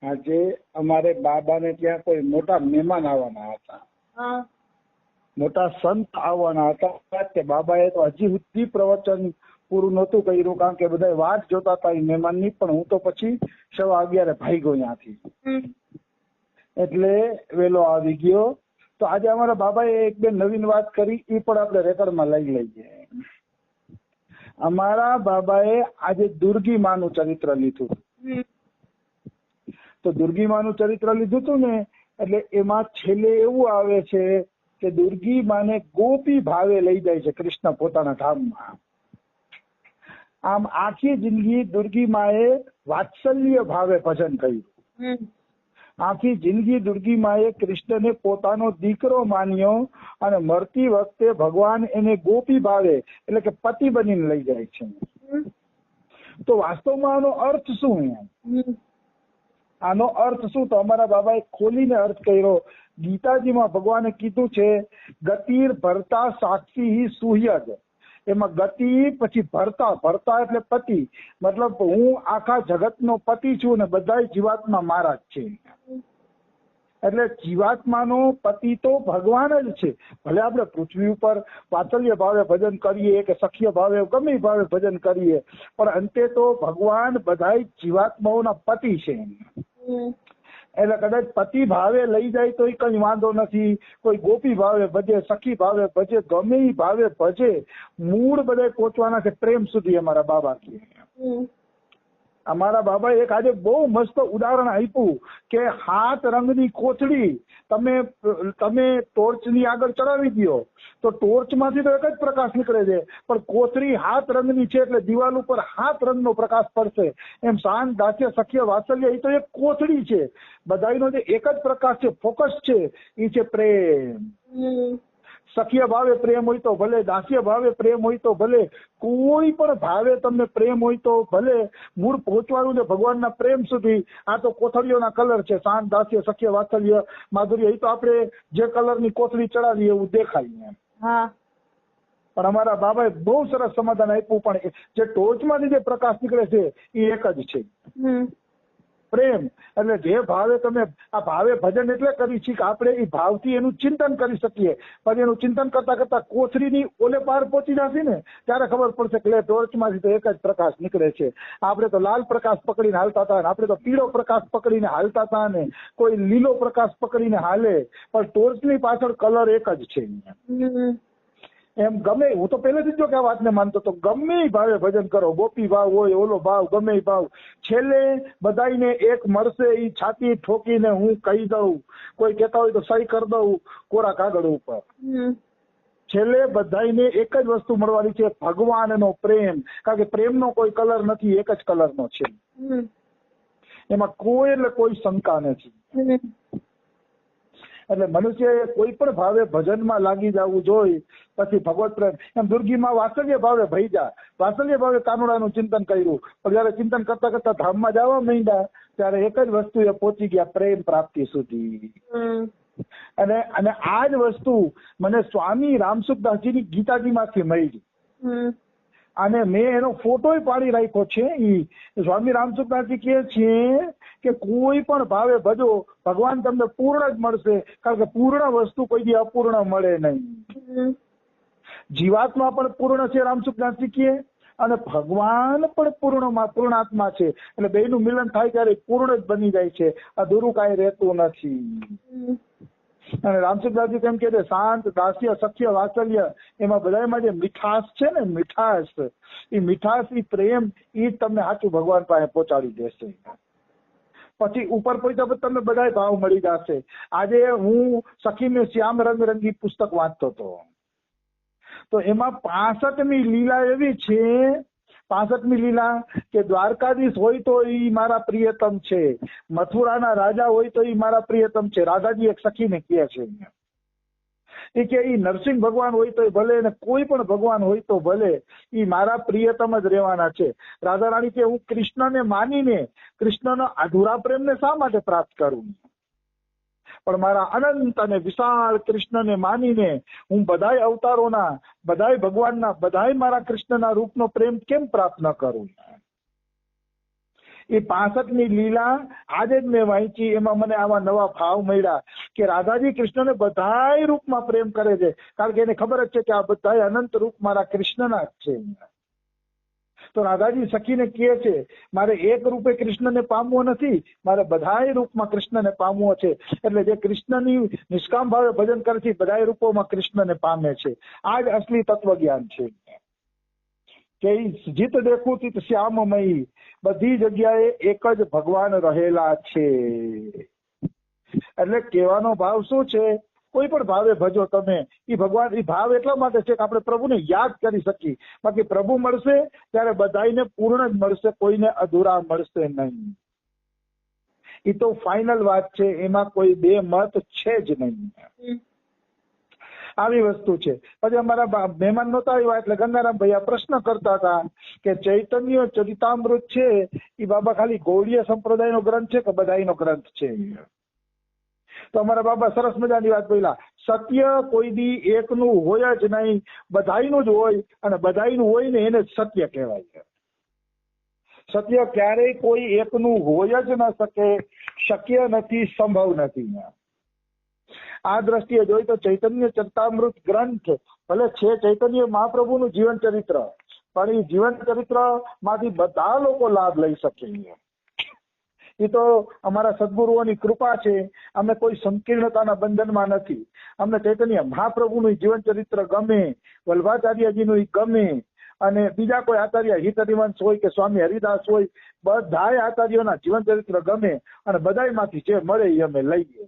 આજે અમારે બાબાને ત્યાં કોઈ મોટા મહેમાન આવવાના હતા, મોટા સંત આવવાના હતા. કે બાબાએ તો હજી સુધી પ્રવચન પૂરું નહોતું કર્યું, કારણ કે બધા વાત જોતા હતા એ મહેમાનની. પણ હું તો પછી 11:15 ભાગ્યો ત્યાંથી, એટલે વેલો આવી ગયો. તો આજે અમારા બાબાએ એક બે નવીન વાત કરી, એ પણ આપણે રેકોર્ડમાં લઈ લઈએ. અમારા બાબાએ આજે દુર્ગી માનું ચરિત્ર લીધું. તો દુર્ગી માનું ચરિત્ર લીધું હતું ને, એટલે એમાં છેલ્લે એવું આવે છે કે દુર્ગી માને ગોપી ભાવે લઈ જાય છે કૃષ્ણ પોતાના ધામમાં. આમ આખી જિંદગી દુર્ગી માએ વાત્સલ્ય ભાવે ભજન કર્યું. આખી જિંદગી દુર્ગી માએ કૃષ્ણને પોતાનો દીકરો માન્યો, અને મરતી વખતે ભગવાન એને ગોપી ભાવે એટલે કે પતિ બનીને લઈ જાય છે. તો વાસ્તવમાં આનો અર્થ શું? આનો અર્થ શું? તો અમારા બાબાએ ખોલીને અર્થ કર્યો. ગીતાજીમાં ભગવાને કીધું છે ગતિર ભરતા સાક્ષી સુહ્યદ. એમાં ગતિ પછી ભરતા, ભરતા એટલે પતિ, મતલબ હું આખા જગતનો પતિ છું ને બધા જીવાત્મા મારા જ છે. એટલે જીવાત્માનો પતિ તો ભગવાન જ છે. ભલે આપણે પૃથ્વી ઉપર વાત્સલ્ય ભાવે ભજન કરીએ કે સખ્ય ભાવે ગમે ભાવે ભજન કરીએ, પણ અંતે તો ભગવાન બધા જીવાત્માઓના પતિ છે. એટલે કદાચ પતિ ભાવે લઈ જાય તો કઈ વાંધો નથી. કોઈ ગોપી ભાવે ભજે, સખી ભાવે ભજે, ગમે એ ભાવે ભજે, મૂળ બધા પહોંચવાના છે પ્રેમ સુધી. અમારા બાબા કહે, અમારા બાબાએ એક આજે બહુ મસ્ત ઉદાહરણ આપ્યું કે 7 રંગની કોથળી તમે ટોર્ચની આગળ ચડાવી દો તો ટોર્ચમાંથી તો એક જ પ્રકાશ નીકળે છે, પણ કોથળી 7 રંગની છે એટલે દિવાલ ઉપર 7 રંગનો પ્રકાશ પડશે. એમ શાંત, દાસ્ય, સખ્ય, વાત્સલ્ય એ તો એક કોથળી છે. બધાનો જે એક જ પ્રકાશ છે, ફોકસ છે, એ છે પ્રેમ. સખ્ય ભાવે પ્રેમ હોય તો ભલે, દાસ્ય ભાવે પ્રેમ હોય તો ભલે, કોઈ પણ ભાવે તમને પ્રેમ હોય તો ભલે, મૂળ પહોંચવાનું છે ભગવાનના પ્રેમ સુધી. આ તો કોથળીઓના કલર છે, શાંત, દાસ્ય, સખ્ય, વાત્સલ્ય, માધુર્ય. એ તો આપણે જે કલરની કોથળી ચડાવીએ એવું દેખાય. પણ અમારા બાબાએ બહુ સરસ સમાધાન આપ્યું. પણ જે ટોચમાંથી જે પ્રકાશ નીકળે છે એ એક જ છે, પ્રેમ. એટલે જે ભાવે તમે આ ભાવે ભજન એટલે કરી છીએ કે આપણે એ ભાવથી એનું ચિંતન કરી શકીએ. પછી એનું ચિંતન કરતા કરતા કોથળીની ઓલે પાર પહોંચી જશે ને ત્યારે ખબર પડશે કે ટોર્ચમાંથી તો એક જ પ્રકાશ નીકળે છે. આપણે તો લાલ પ્રકાશ પકડીને હાલતા હતા, આપણે તો પીળો પ્રકાશ પકડીને હાલતા હતા, ને કોઈ લીલો પ્રકાશ પકડીને હાલે, પણ ટોર્ચની પાછળ કલર એક જ છે. એમ ગમે, હું તો પહેલેથી જ જો કે આ વાતને માનતો તો, ગમે ભાવે ભજન કરો, ગોપી ભાવ હોય, ઓલો ભાવ, ગમે ભાવ, છેલ્લે બધાને એક મળશે. એ છાતી ઠોકીને હું કહી દઉં, કોઈ કહેતા હોય તો સહી કરી દઉં કોરા કાગળ ઉપર. છેલ્લે બધાને એક જ વસ્તુ મળવાની છે, ભગવાનનો પ્રેમ. કારણ કે પ્રેમનો કોઈ કલર નથી, એક જ કલરનો છે. એમાં કોઈ એટલે કોઈ શંકા નથી. એટલે મનુષ્ય કોઈ પણ ભાવે ભજનમાં લાગી જવું જોઈએ. પછી ભગવત પ્રેમ. એમ દુર્ગીમાં વાત્સલ્ય ભાવે ભૈજા, વાત્સલ્ય ભાવે કાનુડાનું ચિંતન કર્યું, પણ જયારે ચિંતન કરતા કરતા ધામમાં જવા માંડ્યા ત્યારે એક જ વસ્તુ એ પહોંચી ગયા, પ્રેમ પ્રાપ્તિ સુધી. અને આ જ વસ્તુ મને સ્વામી રામસુખદાસજીની ગીતાજીમાંથી મળી. અને મેં એનો ફોટો પાડી રાખ્યો છે. સ્વામી રામસુખદાસજી કહે છે કે કોઈ પણ ભાવે ભજો, ભગવાન તમને પૂર્ણ જ મળશે. કારણ કે પૂર્ણ વસ્તુ કોઈ દી અપૂર્ણ મળે નહીં. જીવાત્મા પણ પૂર્ણ છે રામસુખદાસજી કહે, અને ભગવાન પણ પૂર્ણાત્મા છે. એટલે બેનું મિલન થાય ત્યારે પૂર્ણ જ બની જાય છે, અધૂરું કાંઈ રહેતું નથી. અને રામસુખદાસજી કેમ કે શાંત, દાસ્ય, સખ્ય, વાત્સલ્ય, એમાં બધામાં જે મીઠાશ છે ને, મીઠાશ, એ મીઠાશ, એ પ્રેમ, એ જ તમને સાચું ભગવાન પાસે પહોંચાડી દેશે. પછી ઉપર પહોંચ્યા પછી તમને બધા ભાવ મળી જશે. આજે હું સખીને શ્યામ રંગરંગી પુસ્તક વાંચતો હતો, તો એમાં 65મી લીલા એવી છે, 65મી લીલા કે દ્વારકાધીશ હોય તો એ મારા પ્રિયતમ છે, મથુરાના રાજા હોય તો એ મારા પ્રિયતમ છે. રાધાજી એક સખીને કહે છે એ કે એ નરસિંહ ભગવાન હોય તો ભલે, ને કોઈ પણ ભગવાન હોય તો ભલે, એ મારા પ્રિયતમ જ રહેવાના છે. રાધા રાણી કે હું કૃષ્ણને માનીને કૃષ્ણનો અધૂરા પ્રેમને શા માટે પ્રાપ્ત કરું, પણ મારા અનંત અને વિશાળ કૃષ્ણને માનીને હું બધાય અવતારોના, બધાય ભગવાનના, બધાય મારા કૃષ્ણના રૂપનો પ્રેમ કેમ પ્રાપ્ત ન કરું. એ 65ની લીલા આજે જ મેં વાંચી, એમાં મને આવા નવા ભાવ મળ્યા કે રાધાજી કૃષ્ણને બધાય રૂપમાં પ્રેમ કરે છે, કારણ કે એને ખબર જ છે કે આ બધા અનંત રૂપ મારા કૃષ્ણના જ છે. તો રાધાજી સખીને કહે છે મારે એક રૂપે કૃષ્ણને પામવો નથી, મારે બધાય રૂપમાં કૃષ્ણને પામવો છે. એટલે જે કૃષ્ણની નિષ્કામ ભાવે ભજન કરે છે બધાય રૂપોમાં કૃષ્ણને પામે છે. આ જ અસલી તત્વજ્ઞાન છે કે જીત દેખું તિત શ્યામમયી, બધી જગ્યાએ એક જ ભગવાન રહેલા છે. એટલે કહેવાનો ભાવ શું છે, કોઈ પણ ભાવે ભજો તમે, એ ભગવાન એ ભાવ એટલા માટે છે કે આપણે પ્રભુને યાદ કરી શકીએ. બાકી પ્રભુ મળશે ત્યારે બધાને પૂર્ણ જ મળશે, કોઈને અધૂરા મળશે નહીં. એ તો ફાઇનલ વાત છે, એમાં કોઈ બે મત છે જ નહીં. આવી વસ્તુ છે. પછી અમારા મહેમાન નહોતા આવ્યા એટલે ગંગારામ ભૈયા પ્રશ્ન કરતા હતા કે ચૈતન્ય ચરિતામૃત છે એ બાબા ખાલી ગૌડીય સંપ્રદાયનો ગ્રંથ છે કે બધાયનો ગ્રંથ છે? તો અમારા બાબા સરસ મજાની વાત બોલ્યા, સત્ય કોઈ દી એકનું હોય જ નહીં, બધાયનું જ હોય, અને બધાયનું હોય ને એને જ સત્ય કહેવાય છે. સત્ય ક્યારેય કોઈ એકનું હોય જ ન શકે, શક્ય નથી, સંભવ નથી. આ દ્રષ્ટિએ જોઈ તો ચૈતન્ય ચરિતામૃત ગ્રંથ ભલે છે ચૈતન્ય મહાપ્રભુનું જીવન ચરિત્ર, પણ એ જીવન ચરિત્ર માંથી બધા લોકો લાભ લઈ શકે. એ તો અમારા સદગુરુઓની કૃપા છે. અમે કોઈ સંકીર્ણતાના બંધનમાં નથી. અમને ચૈતન્ય મહાપ્રભુનું જીવન ચરિત્ર ગમે, વલ્ભાચાર્યજીનું ગમે, અને બીજા કોઈ આચાર્ય હિત હરિવંશ હોય કે સ્વામી હરિદાસ હોય, બધાય આચાર્યોના જીવન ચરિત્ર ગમે, અને બધાયમાંથી જે મળે એ અમે લઈએ.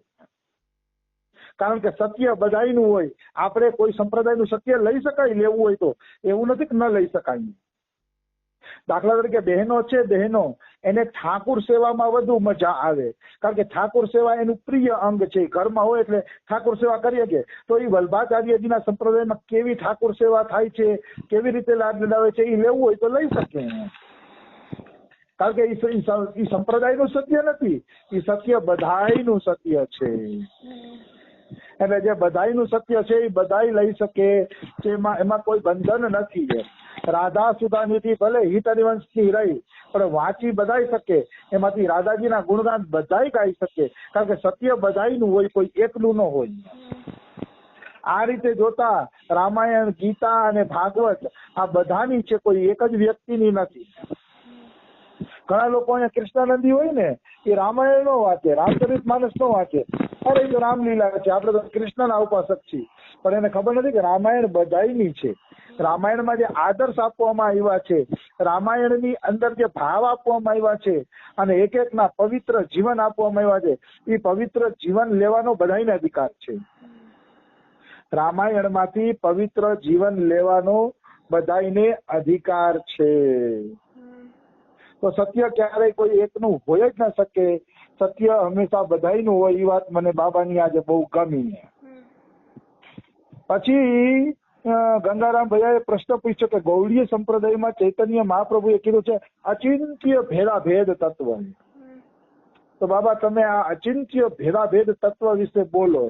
કારણ કે સત્ય બધાયનું હોય. આપણે કોઈ સંપ્રદાયનું સત્ય લઈ શકાય લેવું હોય તો, એવું નથી કે ન લઈ શકાય. દાખલા તરીકે બહેનો છે, બહેનો એને ઠાકુર સેવામાં વધુ મજા આવે, કારણ કે ઠાકુર સેવા એનું પ્રિય અંગ છે. ઘરમાં હોય એટલે ઠાકુર સેવા કરીએ કે તો એ વલ્ભાચાર્યજીના સંપ્રદાયમાં કેવી ઠાકુર સેવા થાય છે, કેવી રીતે લાડ લડાવે છે, એ લેવું હોય તો લઈ શકે. કારણ કે એ સંપ્રદાયનું સત્ય નથી, એ સત્ય બધાયનું સત્ય છે. એટલે જે બધાયનું સત્ય છે એ બધાય લઈ શકે, એમાં કોઈ બંધન નથી. રાધા સુધાનીથી ભલે હિત હરિવંશની રહી, પણ વાંચી બધાય શકે, એમાંથી રાધાજીના ગુણગાન બધાય ગાઈ શકે, કારણ કે સત્ય બધાયનું હોય, કોઈ એકલું ન હોય. આ રીતે જોતા રામાયણ, ગીતા અને ભાગવત આ બધાની છે, કોઈ એક જ વ્યક્તિની નથી. ઘણા લોકો અહીંયા કૃષ્ણાનંદી હોય ને, એ રામાયણ નો વાંચે, રામચરિત માનસ નો વાંચે. અરે એ તો રામલીલા છે, આપણે તો કૃષ્ણના ઉપાસક છીએ. પણ એને ખબર નથી કે રામાયણ બધાયની છે. રામાયણમાં જે આદર્શ આપવામાં આવ્યા છે, રામાયણની અંદર જે ભાવ આપવામાં આવ્યા છે, અને એક એકના પવિત્ર જીવન આપવામાં આવ્યા છે, એ પવિત્ર જીવન લેવાનો બધાયને અધિકાર છે. રામાયણમાંથી પવિત્ર જીવન લેવાનો બધાયને અધિકાર છે. તો સત્ય ક્યારેય કોઈ એકનું હોય જ ન શકે, સત્ય હંમેશા બધાયનું હોય. એ વાત મને બાબાની આજે બહુ ગમી. પછી ગંગારામ ભૈયાએ પ્રશ્ન પૂછ્યો કે ગૌડીય સંપ્રદાયમાં ચૈતન્ય મહાપ્રભુએ કીધું છે અચિંત્ય ભેદાભેદ તત્વ. તો બાબા તમે આ અચિંત્ય ભેદાભેદ તત્વ વિશે બોલો.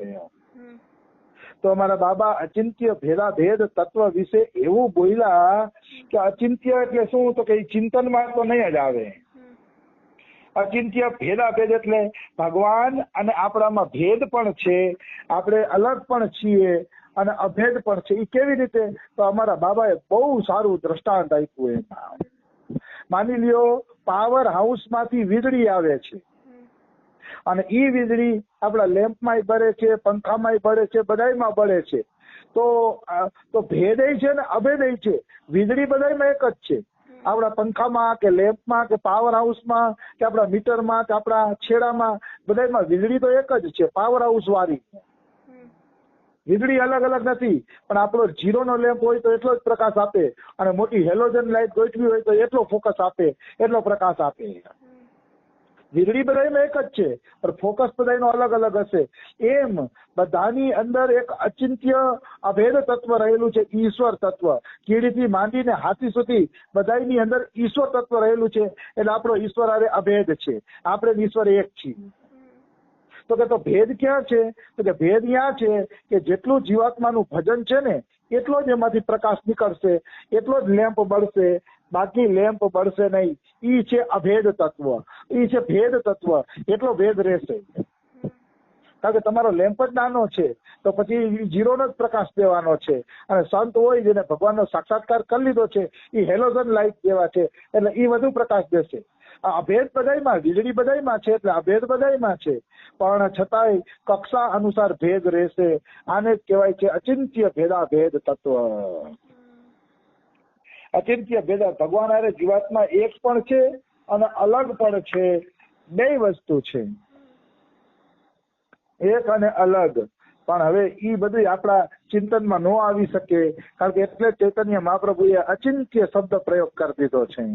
તો અમારા બાબા અચિંત્ય ભેદાભેદ તત્વ વિશે એવું બોલ્યા કે અચિંત્ય એટલે શું, તો કે ચિંતનમાં તો નહીં જ આવે. અચિંત્ય ભેદાભેદ એટલે ભગવાન અને આપણામાં ભેદ પણ છે, આપણે અલગ પણ છીએ અને અભેદ પણ છે. એ કેવી રીતે? તો અમારા બાબાએ બહુ સારું દ્રષ્ટાંત આપ્યું. એમાં માની લ્યો પાવર હાઉસમાંથી વીજળી આવે છે, અને ઈ વીજળી આપણા લેમ્પમાં બળે છે, પંખામાં બળે છે, બધાયમાં બળે છે. તો ભેદય છે ને અભેદય છે. વીજળી બધાયમાં એક જ છે. આપણા પંખામાં કે લેમ્પમાં કે પાવર હાઉસમાં કે આપણા મીટરમાં કે આપણા છેડામાં બધાયમાં વીજળી તો એક જ છે, પાવર હાઉસ વાળી. વીજળી અલગ અલગ નથી. પણ આપણો 0 નો લેમ્પ હોય તો એટલો જ પ્રકાશ આપે, અને મોટી હેલોજન લાઇટ ગોઠવી હોય તો એટલો ફોકસ આપે, એટલો પ્રકાશ આપે. વીજળી બધાયમાં એક જ છે, પણ ફોકસ બધાયનો અલગ અલગ હશે. એમ બધાની અંદર એક અચિંત્ય અભેદ તત્વ રહેલું છે, ઈશ્વર તત્વ. કીડીથી માંડીને હાથી સુધી બધાની અંદર ઈશ્વર તત્વ રહેલું છે. એટલે આપણો ઈશ્વર અરે અભેદ છે, આપણે ઈશ્વર એક છીએ. તો કે તો ભેદ ક્યાં છે? તો કે ભેદ ત્યાં છે કે જેટલું જીવાત્માનું ભજન છે ને એટલો જ એમાંથી પ્રકાશ નીકળશે, એટલો જ લેમ્પ બળશે, બાકી લેમ્પ બળશે નહીં. ઈ છે અભેદ તત્વ, ઈ છે ભેદ તત્વ. એટલો ભેદ રહેશે. કારણ કે તમારો લેમ્પ જ નાનો છે તો પછી જીરોનો જ પ્રકાશ દેવાનો છે. અને સંત હોય જેને ભગવાનનો સાક્ષાત્કાર કરી લીધો છે એ હેલોજન લાઇટ જેવા છે એટલે એ વધુ પ્રકાશ દેશે. આ અભેદ બધાયમાં, વીજળી બધાયમાં છે એટલે અભેદ બધાયમાં છે, પણ છતાંય કક્ષા અનુસાર ભેદ રહેશે. આને જ કહેવાય છે અચિંત્ય ભેદાભેદ તત્વ. અચિંત્ય ભેદા ભગવાન હારે જીવાત્મા એક પણ છે અને અલગ પણ છે, બે વસ્તુ છે, એક અને અલગ. પણ હવે ઈ બધું આપણા ચિંતનમાં ન આવી શકે, કારણ કે એટલે ચૈતન્ય મહાપ્રભુએ અચિંત્ય શબ્દ પ્રયોગ કરી દીધો છે.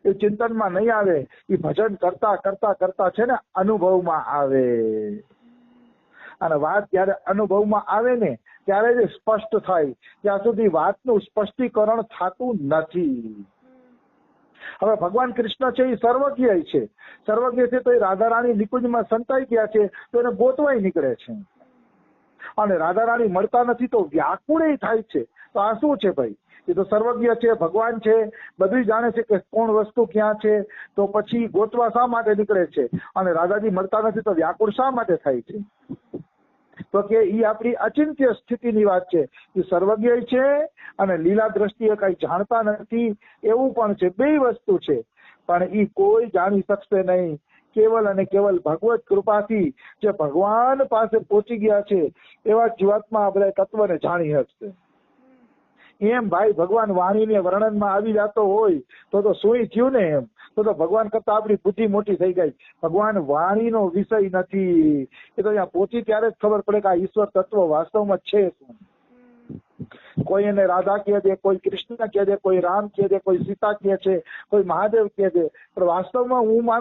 એ ચિંતનમાં નહીં આવે, એ ભજન કરતા કરતા કરતા છે ને અનુભવમાં આવે. અને વાત જયારે અનુભવમાં આવે ને ત્યારે જ સ્પષ્ટ થાય, ત્યાં સુધી વાતનું સ્પષ્ટીકરણ થતું નથી. હવે ભગવાન કૃષ્ણ છે એ સર્વજ્ઞ છે, સર્વજ્ઞ છે તો એ રાધારાણી નિકુંજમાં સંતાઈ ગયા છે તો એને ગોતવાય નીકળે છે, અને રાધારાણી મળતા નથી તો વ્યાકુળ થાય છે. તો આ શું છે ભાઈ? એ તો સર્વજ્ઞ છે, ભગવાન છે, બધું જાણે છે કે કોણ વસ્તુ ક્યાં છે, તો પછી ગોતવા શા માટે નીકળે છે? અને રાધાજી મળતા નથી તો વ્યાકુળ શા માટે થાય છે? તો કે ઈ આપણી અચિંત્ય સ્થિતિની વાત છે. એ સર્વજ્ઞ છે અને લીલા દ્રષ્ટિએ કઈ જાણતા નથી એવું પણ છે. બે વસ્તુ છે, પણ ઈ કોઈ જાણી શકશે નહીં. કેવલ અને કેવલ ભગવત કૃપાથી જે ભગવાન પાસે પહોંચી ગયા છે એવા જીવાત્મા આ બધા તત્વને જાણી શકશે. એમ ભાઈ ભગવાન વાણીને વર્ણનમાં આવી જતો હોય તો શું થયું ને? એમ તો ભગવાન કરતા આપણી બુદ્ધિ મોટી થઈ ગઈ. ભગવાન વાણીનો વિષય નથી. એ તો અહીંયા પહોંચી ત્યારે જ ખબર પડે કે આ ઈશ્વર તત્વ વાસ્તવમાં છે શું. કોઈ એને રાધા કહે છે, કોઈ કૃષ્ણ કહે છે, કોઈ રામ કહે છે, કોઈ સીતા કહે છે, કોઈ મહાદેવ કહે છે, પણ વાસ્તવમાં હું માનું